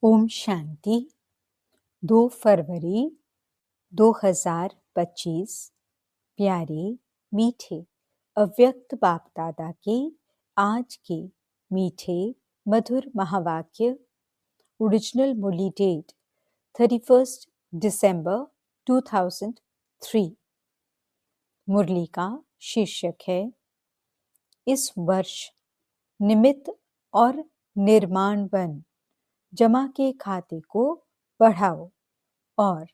ओम शांति। 2 फरवरी 2025। प्यारे मीठे अव्यक्त बाप दादा के आज के मीठे मधुर महावाक्य। ओरिजिनल मुरली डेट 31 दिसंबर 2003। मुरली का शीर्षक है, इस वर्ष निमित्त और निर्माण बन जमा के खाते को बढ़ाओ और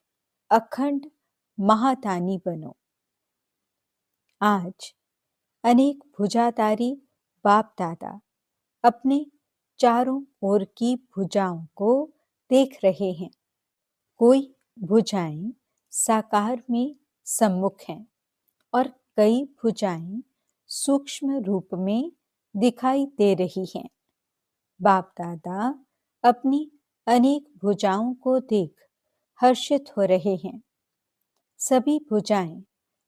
अखंड महादानी बनो। आज अनेक भुजाधारी बाप दादा अपने चारों ओर की भुजाओं को देख रहे हैं। कोई भुजाएं साकार में सम्मुख हैं और कई भुजाएं सूक्ष्म रूप में दिखाई दे रही हैं। बाप दादा अपनी अनेक भुजाओं को देख हर्षित हो रहे हैं। सभी भुजाएं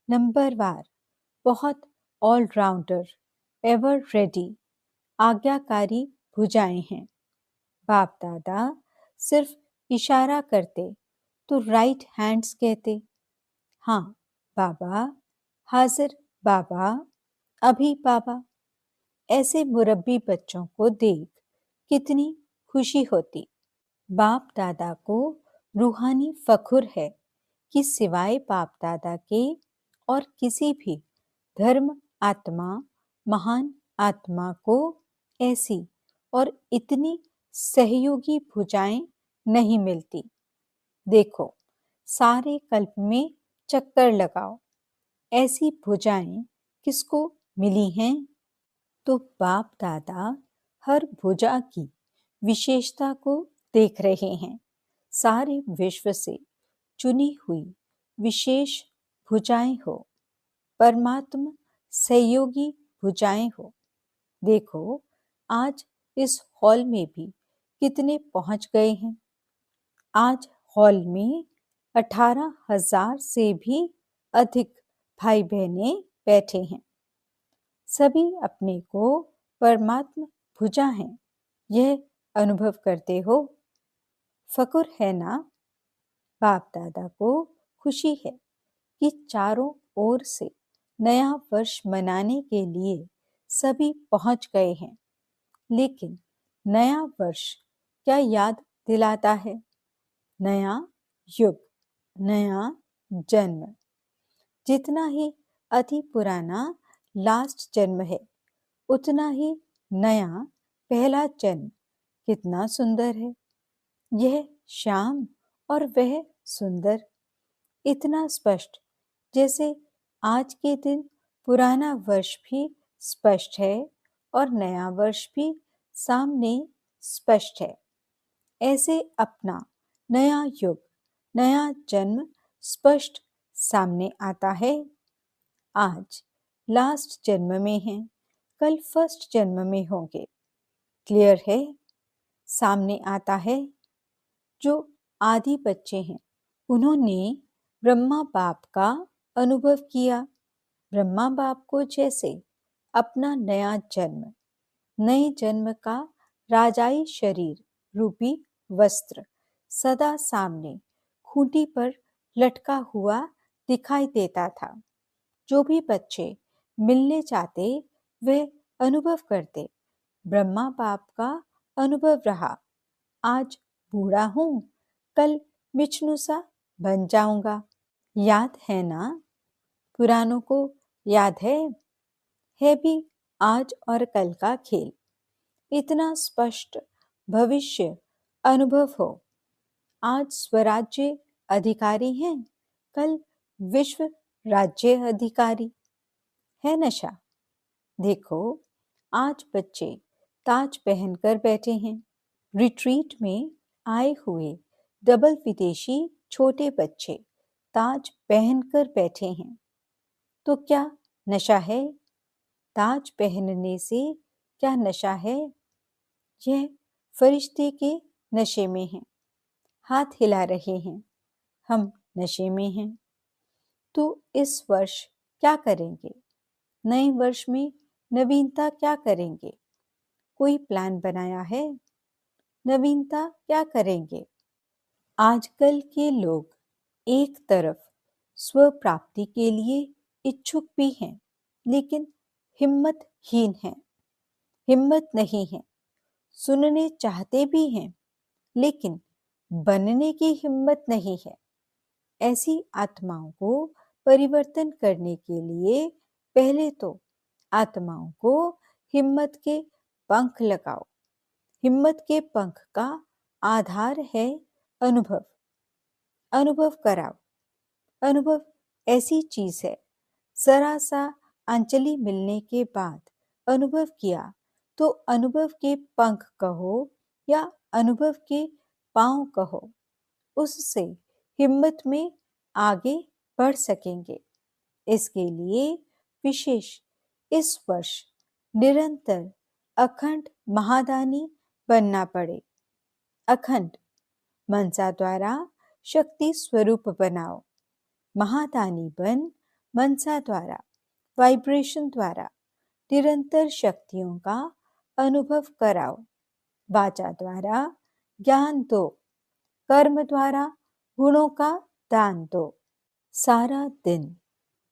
नंबरवार बहुत ऑलराउंडर, एवर रेडी, आज्ञाकारी भुजाएं हैं। बाप दादा सिर्फ इशारा करते तो राइट हैंड्स कहते, हाँ बाबा, हाजिर बाबा, अभी बाबा। ऐसे मुरब्बी बच्चों को देख कितनी खुशी होती। बाप दादा को रूहानी फखुर है कि सिवाय बाप दादा के और किसी भी धर्म आत्मा, महान आत्मा को ऐसी और इतनी सहयोगी भुजाएं नहीं मिलती। देखो, सारे कल्प में चक्कर लगाओ, ऐसी भुजाएं किसको मिली हैं? तो बाप दादा हर भुजा की विशेषता को देख रहे हैं। सारे विश्व से चुनी हुई विशेष भुजाएं हो, परमात्मा सहयोगी भुजाएं हो। देखो, आज इस हॉल में भी कितने पहुंच गए हैं। आज हॉल में 18,000 से भी अधिक भाई बहनें बैठे हैं। सभी अपने को परमात्मा भुजा हैं, यह अनुभव करते हो। फकुर है ना? बाप दादा को खुशी है कि चारों ओर से नया वर्ष मनाने के लिए सभी पहुंच गए हैं। लेकिन नया वर्ष क्या याद दिलाता है? नया युग, नया जन्म। जितना ही अति पुराना लास्ट जन्म है, उतना ही नया पहला जन्म कितना सुंदर है। यह श्याम और वह सुंदर, इतना स्पष्ट जैसे आज के दिन पुराना वर्ष भी स्पष्ट है और नया वर्ष भी सामने स्पष्ट है। ऐसे अपना नया युग, नया जन्म स्पष्ट सामने आता है। आज लास्ट जन्म में हैं, कल फर्स्ट जन्म में होंगे। क्लियर है? सामने आता है। जो आदि बच्चे हैं, उन्होंने ब्रह्मा बाप का अनुभव किया। ब्रह्मा बाप को जैसे अपना नया जन्म, नए जन्म का राजाई शरीर रूपी वस्त्र सदा सामने खूंटी पर लटका हुआ दिखाई देता था। जो भी बच्चे मिलने जाते वे अनुभव करते। ब्रह्मा बाप का अनुभव रहा, आज बूढ़ा हूं, कल मिचनू सा बन जाऊंगा। याद है ना? पुरानों को याद है भी आज और कल का खेल। इतना स्पष्ट भविष्य अनुभव हो। आज स्वराज्य अधिकारी हैं, कल विश्व राज्य अधिकारी है। नशा देखो, आज बच्चे ताज पहनकर बैठे हैं। रिट्रीट में आए हुए डबल विदेशी छोटे बच्चे ताज पहनकर बैठे हैं। तो क्या नशा है? ताज पहनने से क्या नशा है? यह फरिश्ते के नशे में हैं, हाथ हिला रहे हैं। हम नशे में हैं। तो इस वर्ष क्या करेंगे? नए वर्ष में नवीनता क्या करेंगे? कोई प्लान बनाया है? नवीनता क्या करेंगे? आजकल के लोग एक तरफ स्व प्राप्ति के लिए इच्छुक भी हैं, लेकिन हिम्मतहीन हैं, हिम्मत नहीं है। सुनने चाहते भी हैं, लेकिन बनने की हिम्मत नहीं है। ऐसी आत्माओं को परिवर्तन करने के लिए पहले तो आत्माओं को हिम्मत के पंख लगाओ। हिम्मत के पंख का आधार है अनुभव। अनुभव कराओ। अनुभव ऐसी चीज है, जरा सा अंजलि मिलने के बाद अनुभव किया तो अनुभव के पंख कहो या अनुभव के पांव कहो, उससे हिम्मत में आगे बढ़ सकेंगे। इसके लिए विशेष इस वर्ष निरंतर अखंड महादानी बनना पड़े। अखंड मनसा द्वारा शक्ति स्वरूप बनाओ। महादानी बन मनसा द्वारा, वाइब्रेशन द्वारा निरंतर शक्तियों का अनुभव कराओ। वाचा द्वारा ज्ञान दो, कर्म द्वारा गुणों का दान दो। सारा दिन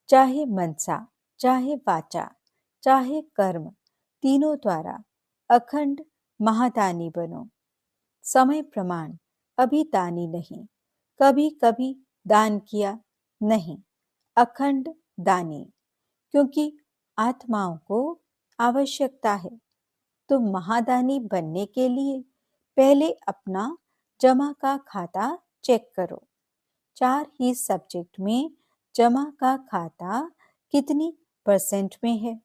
चाहे मनसा, चाहे वाचा, चाहे कर्म, तीनों द्वारा अखंड महादानी बनो। समय प्रमाण अभी दानी नहीं, कभी कभी दान किया नहीं, अखंड दानी, क्योंकि आत्माओं को आवश्यकता है। तो महादानी बनने के लिए पहले अपना जमा का खाता चेक करो। 4 ही सब्जेक्ट में जमा का खाता कितनी % में है?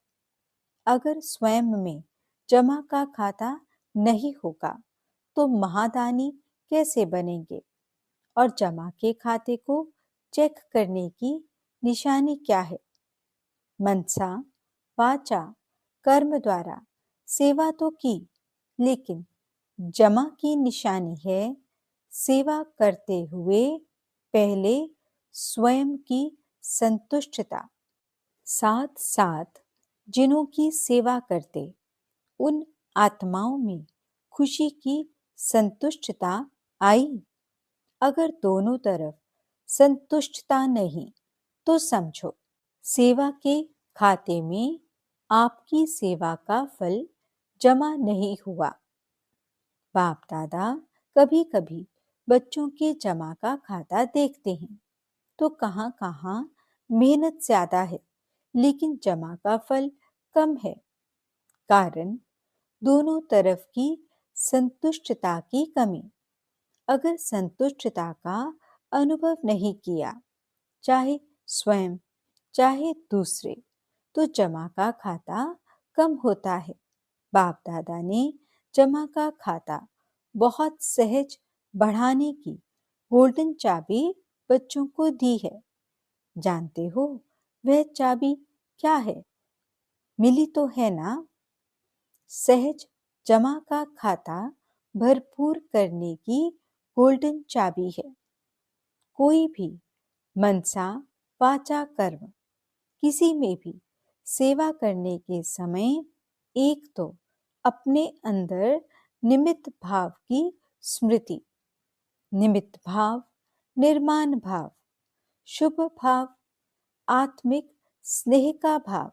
अगर स्वयं में जमा का खाता नहीं होगा तो महादानी कैसे बनेंगे? और जमा के खाते को चेक करने की निशानी क्या है? मनसा, वाचा, कर्म द्वारा सेवा तो की, लेकिन जमा की निशानी है सेवा करते हुए पहले स्वयं की संतुष्टता। साथ साथ जिन्हों की सेवा करते उन आत्माओं में खुशी की संतुष्टता आई। अगर दोनों तरफ संतुष्टता नहीं तो समझो सेवा के खाते में आपकी सेवा का फल जमा नहीं हुआ। बाप दादा कभी कभी बच्चों के जमा का खाता देखते हैं तो कहाँ कहाँ मेहनत ज्यादा है लेकिन जमा का फल कम है। कारण दोनों तरफ की संतुष्टता की कमी। अगर संतुष्टता का अनुभव नहीं किया, चाहे स्वयं चाहे दूसरे, तो जमा का खाता कम होता है। बाप दादा ने जमा का खाता बहुत सहज बढ़ाने की गोल्डन चाबी बच्चों को दी है। जानते हो वह चाबी क्या है? मिली तो है ना? सहज जमा का खाता भरपूर करने की गोल्डन चाबी है। कोई भी मनसा, वाचा, कर्म किसी में भी सेवा करने के समय एक तो अपने अंदर निमित्त भाव की स्मृति, निमित्त भाव, निर्माण भाव, शुभ भाव, आत्मिक स्नेह का भाव।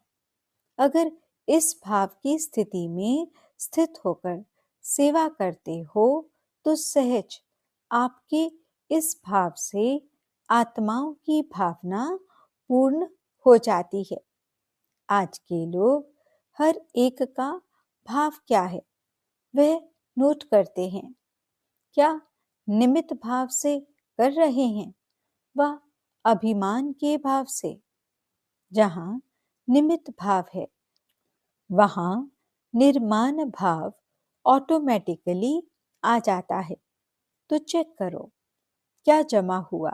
अगर इस भाव की स्थिति में स्थित होकर सेवा करते हो तो सहज आपके इस भाव से आत्माओं की भावना पूर्ण हो जाती है। आज के लोग हर एक का भाव क्या है वह नोट करते हैं। क्या निमित्त भाव से कर रहे हैं व अभिमान के भाव से? जहां निमित्त भाव है वहां निर्माण भाव ऑटोमेटिकली आ जाता है। तो चेक करो क्या जमा हुआ,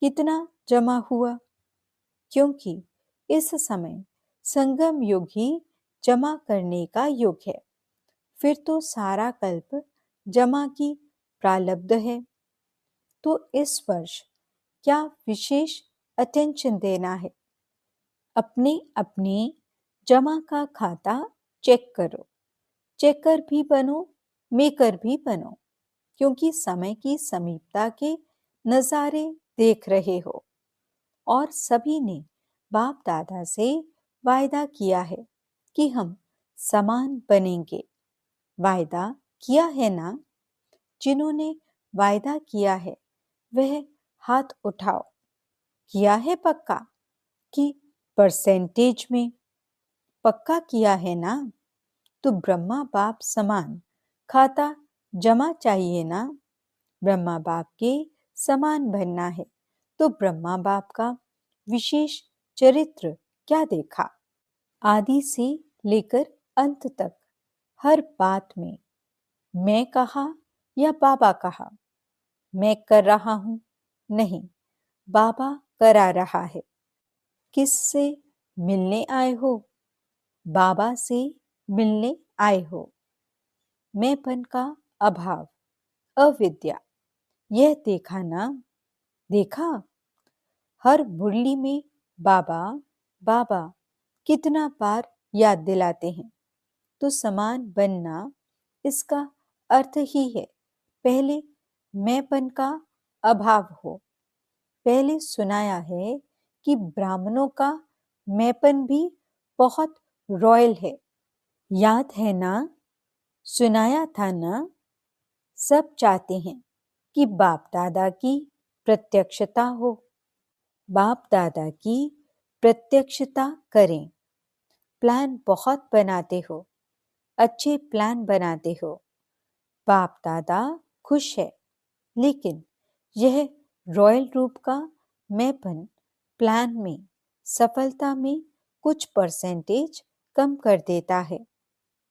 कितना जमा हुआ, क्योंकि इस समय संगम युग ही जमा करने का युग है। फिर तो सारा कल्प जमा की प्रारब्ध है। तो इस वर्ष क्या विशेष अटेंशन देना है? अपने अपने जमा का खाता चेक करो। चेकर भी बनो मेकर भी बनो, क्योंकि समय की समीपता के नज़ारे देख रहे हो। और सभी ने बाप दादा से वायदा किया है कि हम समान बनेंगे। वायदा किया है ना? जिन्होंने वायदा किया है वह हाथ उठाओ। किया है पक्का कि परसेंटेज में? पक्का किया है ना? तो ब्रह्मा बाप समान खाता जमा चाहिए ना? ब्रह्मा बाप के समान बनना है तो ब्रह्मा बाप का विशेष चरित्र क्या देखा? आदि से लेकर अंत तक हर बात में मैं कहा या बाबा कहा? मैं कर रहा हूं? नहीं, बाबा करा रहा है। किससे मिलने आए हो? बाबा से मिलने आए हो। मैंपन का अभाव, अविद्या, यह देखा ना? देखा? हर मुरली में बाबा बाबा कितना बार याद दिलाते हैं। तो समान बनना इसका अर्थ ही है पहले मैंपन का अभाव हो। पहले सुनाया है कि ब्राह्मणों का मैंपन भी बहुत रॉयल है। याद है ना? सुनाया था ना? सब चाहते हैं कि बाप दादा की प्रत्यक्षता हो। बाप दादा की प्रत्यक्षता करें। प्लान बहुत बनाते हो, अच्छे प्लान बनाते हो। बाप दादा खुश है, लेकिन यह रॉयल रूप का मैंपन प्लान में सफलता में कुछ परसेंटेज कम कर देता है।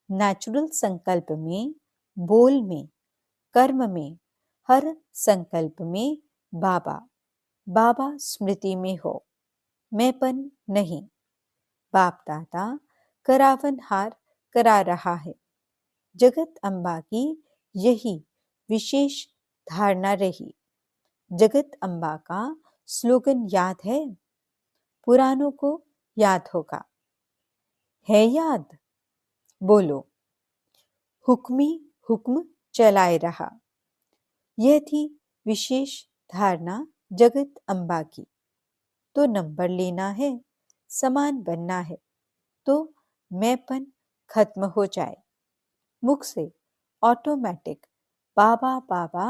नेचुरल संकल्प में, बोल में, कर्म में, हर संकल्प में बाबा बाबा स्मृति में हो, मैंपन नहीं। बाप दादा करावन हार करा रहा है। जगत अम्बा की यही विशेष धारणा रही। जगत अम्बा का स्लोगन याद है? पुरानों को याद होगा। है याद? बोलो। हुक्मी हुक्म चलाए रहा। यह थी विशेष धारणा जगत अम्बा की। तो नंबर लेना है, समान बनना है, तो मैंपन खत्म हो जाए। मुख से ऑटोमेटिक बाबा बाबा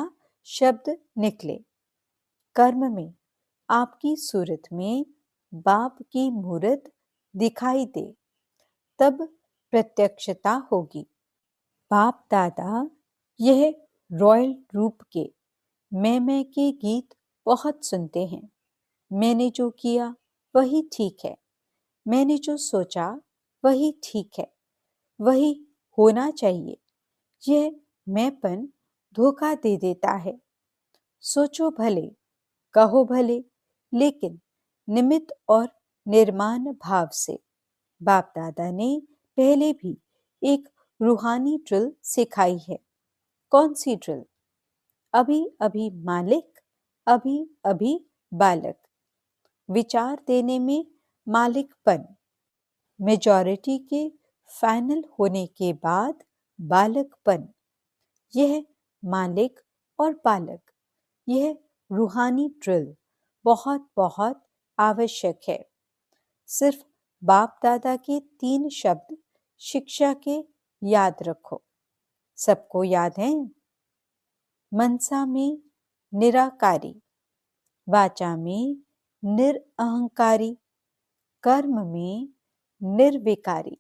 शब्द निकले। कर्म में आपकी सूरत में बाप की मूरत दिखाई दे, तब प्रत्यक्षता होगी। बाप दादा यह रॉयल रूप के मैं के गीत बहुत सुनते हैं। मैंने जो किया वही ठीक है, मैंने जो सोचा वही ठीक है, वही होना चाहिए। यह मैंपन धोखा दे देता है। सोचो भले, कहो भले, लेकिन निमित्त और निर्माण भाव से। बाप दादा ने पहले भी एक रूहानी ड्रिल सिखाई है। कौन सी ड्रिल? अभी अभी मालिक, अभी अभी बालक। विचार देने में मालिकपन, मेजॉरिटी के फाइनल होने के बाद बालकपन। यह मालिक और बालक, यह रूहानी ड्रिल बहुत बहुत आवश्यक है। सिर्फ बाप दादा के 3 शब्द शिक्षा के याद रखो। सबको याद है? मनसा में निराकारी, वाचा में निरअहंकारी, कर्म में निर्विकारी।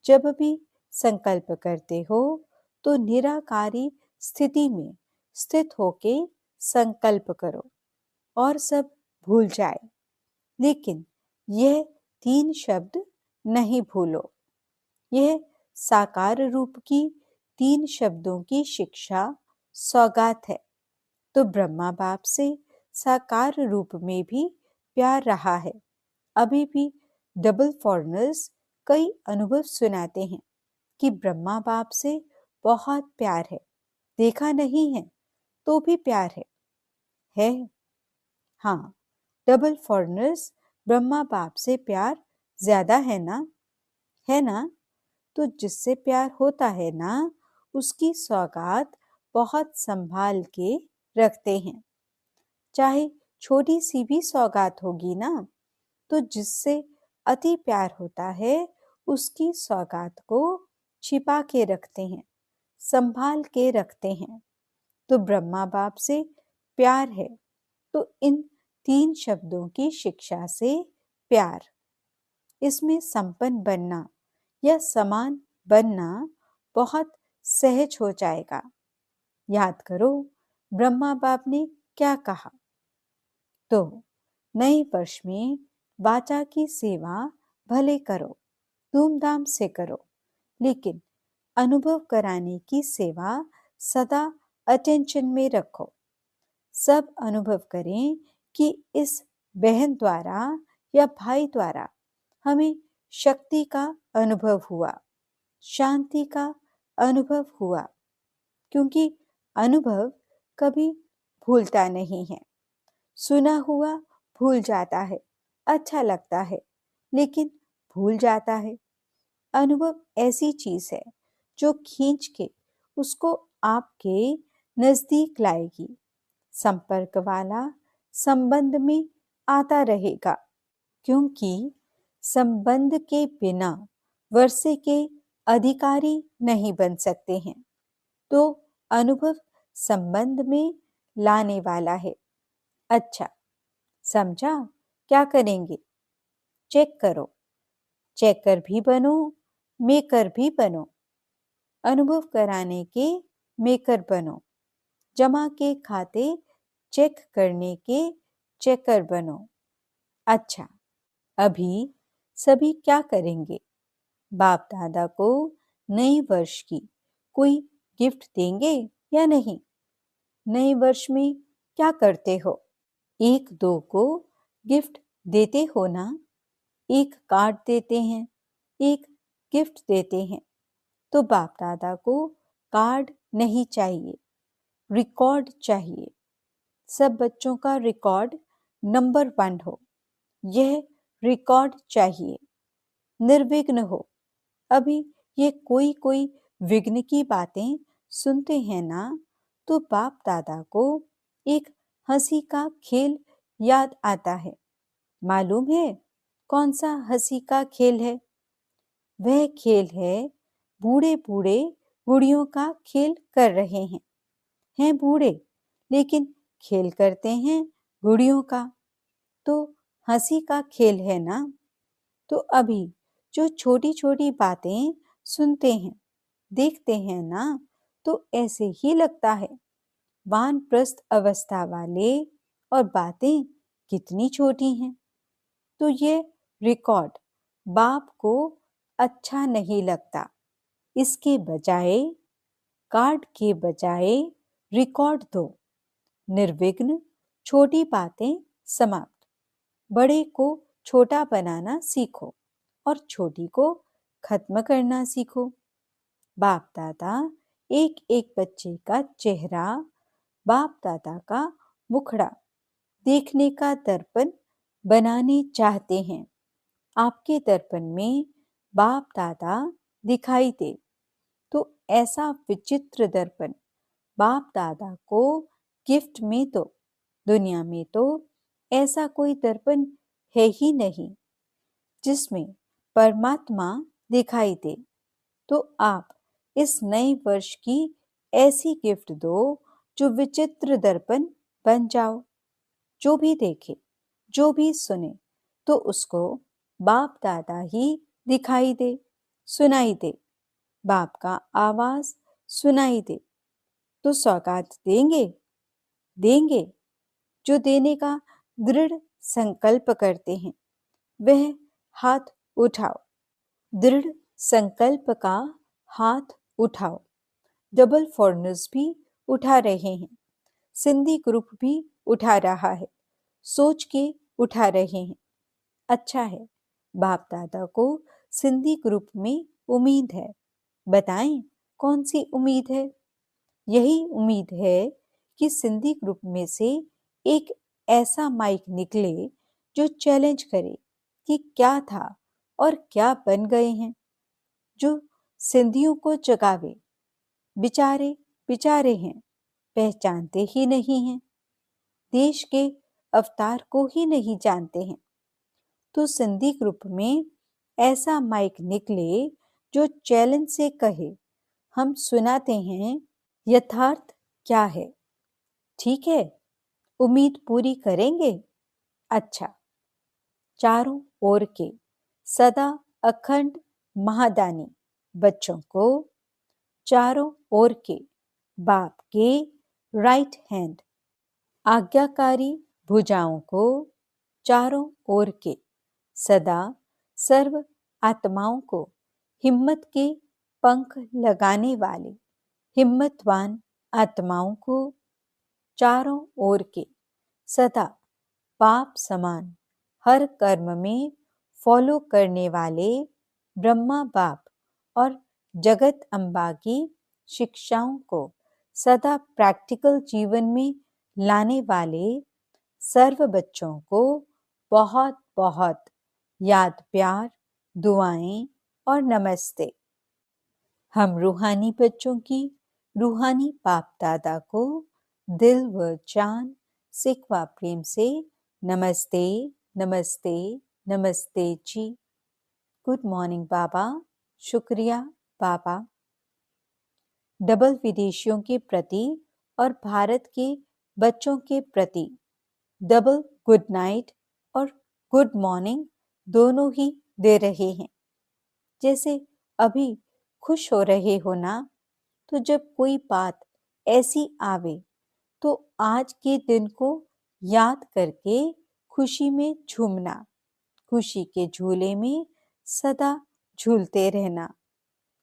जब भी संकल्प करते हो तो निराकारी स्थिति में स्थित होके संकल्प करो और सब भूल जाए। लेकिन यह 3 शब्द नहीं भूलो। यह साकार रूप की 3 शब्दों की शिक्षा सौगात है। तो ब्रह्मा बाप से साकार रूप में भी प्यार रहा है। अभी भी डबल फॉरनर्स कई अनुभव सुनाते हैं कि ब्रह्मा बाप से बहुत प्यार है। देखा नहीं है तो भी प्यार है? हाँ, डबल फॉरनर्स ब्रह्मा बाप से प्यार ज्यादा है ना? है ना? तो जिससे प्यार होता है ना, उसकी सौगात बहुत संभाल के रखते हैं। चाहे छोटी सी भी सौगात होगी ना, तो जिससे अति प्यार होता है उसकी सौगात को छिपा के रखते हैं, संभाल के रखते हैं। तो ब्रह्मा बाप से प्यार है तो इन 3 शब्दों की शिक्षा से प्यार, इसमें संपन्न बनना या समान बनना बहुत सहज हो जाएगा। याद करो ब्रह्मा बाप ने क्या कहा। तो नए वर्ष में वाचा की सेवा भले करो, धूमधाम से करो, लेकिन अनुभव कराने की सेवा सदा अटेंशन में रखो। सब अनुभव करें कि इस बहन द्वारा या भाई द्वारा हमें शक्ति का अनुभव हुआ, शांति का अनुभव हुआ, क्योंकि अनुभव कभी भूलता नहीं है। सुना हुआ भूल जाता है, अच्छा लगता है, लेकिन भूल जाता है। अनुभव ऐसी चीज है जो खींच के उसको आपके नजदीक लाएगी, संपर्क वाला संबंध में आता रहेगा, क्योंकि संबंध के बिना वर्षे के अधिकारी नहीं बन सकते हैं। तो अनुभव संबंध में लाने वाला है। अच्छा, समझा? क्या करेंगे? चेक करो, चेकर भी बनो, मेकर भी बनो। अनुभव कराने के मेकर बनो, जमा के खाते चेक करने के चेकर बनो। अच्छा, अभी सभी क्या करेंगे? बाप दादा को नए वर्ष की कोई गिफ्ट देंगे या नहीं? नए वर्ष में क्या करते हो? 1-2 को गिफ्ट देते हो ना? एक कार्ड देते हैं, एक गिफ्ट देते हैं। तो बाप दादा को कार्ड नहीं चाहिए, रिकॉर्ड चाहिए। सब बच्चों का रिकॉर्ड नंबर 1 हो, यह रिकॉर्ड चाहिए। निर्विघ्न हो। अभी ये कोई विघ्न की बातें सुनते हैं ना, तो बाप दादा को एक हंसी का खेल याद आता है। मालूम है कौन सा हंसी का खेल है? वह खेल है बूढ़े बूढ़े बूढ़ियों का खेल कर रहे हैं बूढ़े, लेकिन खेल करते हैं बूढ़ियों का। तो हंसी का खेल है ना। तो अभी जो छोटी छोटी बातें सुनते हैं, देखते हैं ना, तो ऐसे ही लगता है वानप्रस्थ अवस्था वाले, और बातें कितनी छोटी हैं। तो ये रिकॉर्ड बाप को अच्छा नहीं लगता। इसके बजाय, कार्ड के बजाय रिकॉर्ड दो। निर्विघ्न, छोटी बातें समाप्त। बड़े को छोटा बनाना सीखो और छोटी को खत्म करना सीखो। बाप दादा एक एक बच्चे का चेहरा, बाप दादा का मुखड़ा देखने का दर्पण बनाने चाहते हैं। आपके दर्पण में बाप दादा दिखाई दे, तो ऐसा विचित्र दर्पण बाप दादा को गिफ्ट में दो। दुनिया में तो ऐसा कोई दर्पण है ही नहीं जिसमें परमात्मा दिखाई दे। तो आप इस नए वर्ष की ऐसी गिफ्ट दो जो विचित्र दर्पण बन जाओ। जो भी देखे, जो भी सुने, तो उसको बाप दादा ही दिखाई दे, सुनाई दे, बाप का आवाज सुनाई दे। तो सौगात देंगे, देंगे। जो देने का दृढ़ संकल्प करते हैं वह हाथ उठाओ। दृढ़ संकल्प का हाथ उठाओ। डबल फॉरनर्स भी उठा रहे हैं, सिंधी ग्रुप भी उठा रहा है, सोच के उठा रहे हैं। अच्छा है, बाप दादा को सिंधी ग्रुप में उम्मीद है। बताएं कौन सी उम्मीद है? यही उम्मीद है कि सिंधी ग्रुप में से एक ऐसा माइक निकले जो चैलेंज करे कि क्या था और क्या बन गए हैं, जो सिंधियों को जगावे, बेचारे बेचारे हैं, पहचानते ही नहीं हैं, देश के अवतार को ही नहीं जानते हैं। तो सिंधी ग्रुप में ऐसा माइक निकले जो चैलेंज से कहे, हम सुनाते हैं यथार्थ क्या है। ठीक है, उम्मीद पूरी करेंगे। अच्छा, चारों ओर के सदा अखंड महादानी बच्चों को चारों ओर के बाप के राइट हैंड आज्ञाकारी भुजाओं को चारों ओर के सदा सर्व आत्माओं को हिम्मत के पंख लगाने वाले हिम्मतवान आत्माओं को चारों ओर के सदा पाप समान हर कर्म में फॉलो करने वाले ब्रह्मा बाप और जगत अम्बा की शिक्षाओं को सदा प्रैक्टिकल जीवन में लाने वाले सर्व बच्चों को बहुत बहुत याद प्यार, दुआएं और नमस्ते। हम रूहानी बच्चों की रूहानी बाप दादा को दिल व जान सिकवा प्रेम से नमस्ते नमस्ते नमस्ते जी। गुड मॉर्निंग बाबा, शुक्रिया बाबा। डबल विदेशियों के प्रति और भारत के बच्चों के प्रति डबल गुड नाइट और गुड मॉर्निंग दोनों ही दे रहे हैं। जैसे अभी खुश हो रहे हो ना, तो जब कोई बात ऐसी आवे तो आज के दिन को याद करके खुशी में झूमना, खुशी के झूले में सदा झूलते रहना।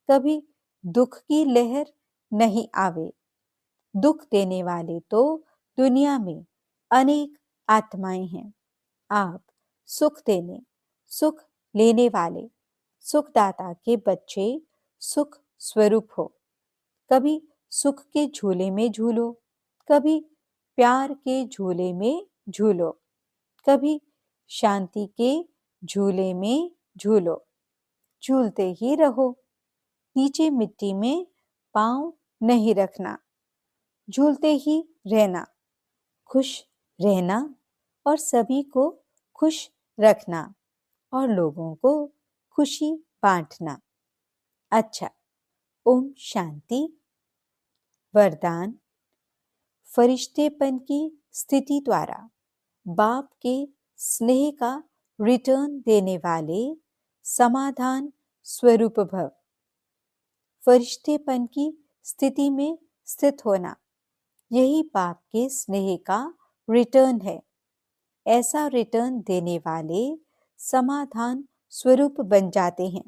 कभी दुख की लहर नहीं आवे। दुख देने वाले तो दुनिया में अनेक आत्माएं हैं। आप सुख देने, सुख लेने वाले सुखदाता के बच्चे सुख स्वरूप हो। कभी सुख के झूले में झूलो, कभी प्यार के झूले में झूलो, कभी शांति के झूले में झूलो। झूलते ही रहो, नीचे मिट्टी में पांव नहीं रखना। झूलते ही रहना, खुश रहना और सभी को खुश रखना और लोगों को खुशी बांटना। अच्छा, ओम शांति। वरदान। फरिश्तेपन की स्थिति द्वारा बाप के स्नेह का रिटर्न देने वाले समाधान स्वरूप भव। फरिश्तेपन की स्थिति में स्थित होना, यही बाप के स्नेह का रिटर्न है। ऐसा रिटर्न देने वाले समाधान स्वरूप बन जाते हैं।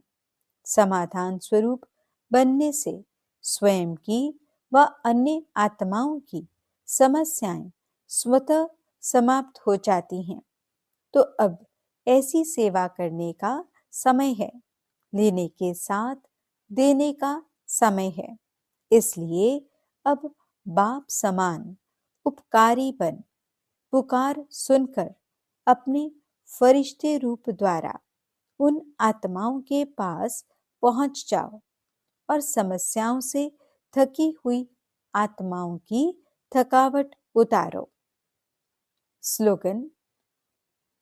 समाधान स्वरूप बनने से स्वयं की व अन्य आत्माओं की समस्याएं स्वतः समाप्त हो जाती हैं। तो अब ऐसी सेवा करने का समय है, लेने के साथ देने का समय है। इसलिए अब बाप समान उपकारी बन पुकार सुनकर अपने फरिश्ते रूप द्वारा उन आत्माओं के पास पहुंच जाओ और समस्याओं से थकी हुई आत्माओं की थकावट उतारो। स्लोगन।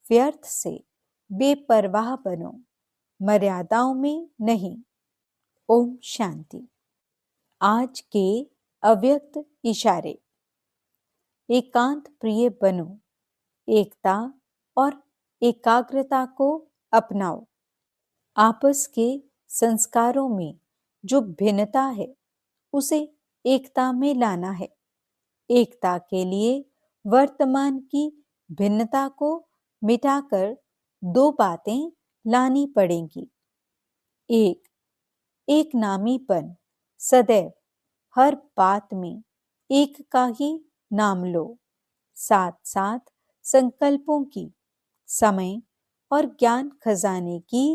व्यर्थ से बेपरवाह बनो, मर्यादाओं में नहीं। ओम शांति। आज के अव्यक्त इशारे। एकांत प्रिय बनो, एकता और एकाग्रता को अपनाओ। आपस के संस्कारों में जो भिन्नता है उसे एकता में लाना है। एकता के लिए वर्तमान की भिन्नता को मिटाकर दो बातें लानी पड़ेंगी। एक नामीपन, सदैव हर बात में एक का ही नाम लो। साथ साथ संकल्पों की, समय और ज्ञान खजाने की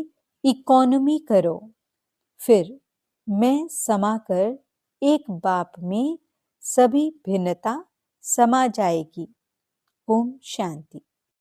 इकोनॉमी करो। फिर मैं समाकर एक बाप में सभी भिन्नता समा जाएगी। ओम शांति।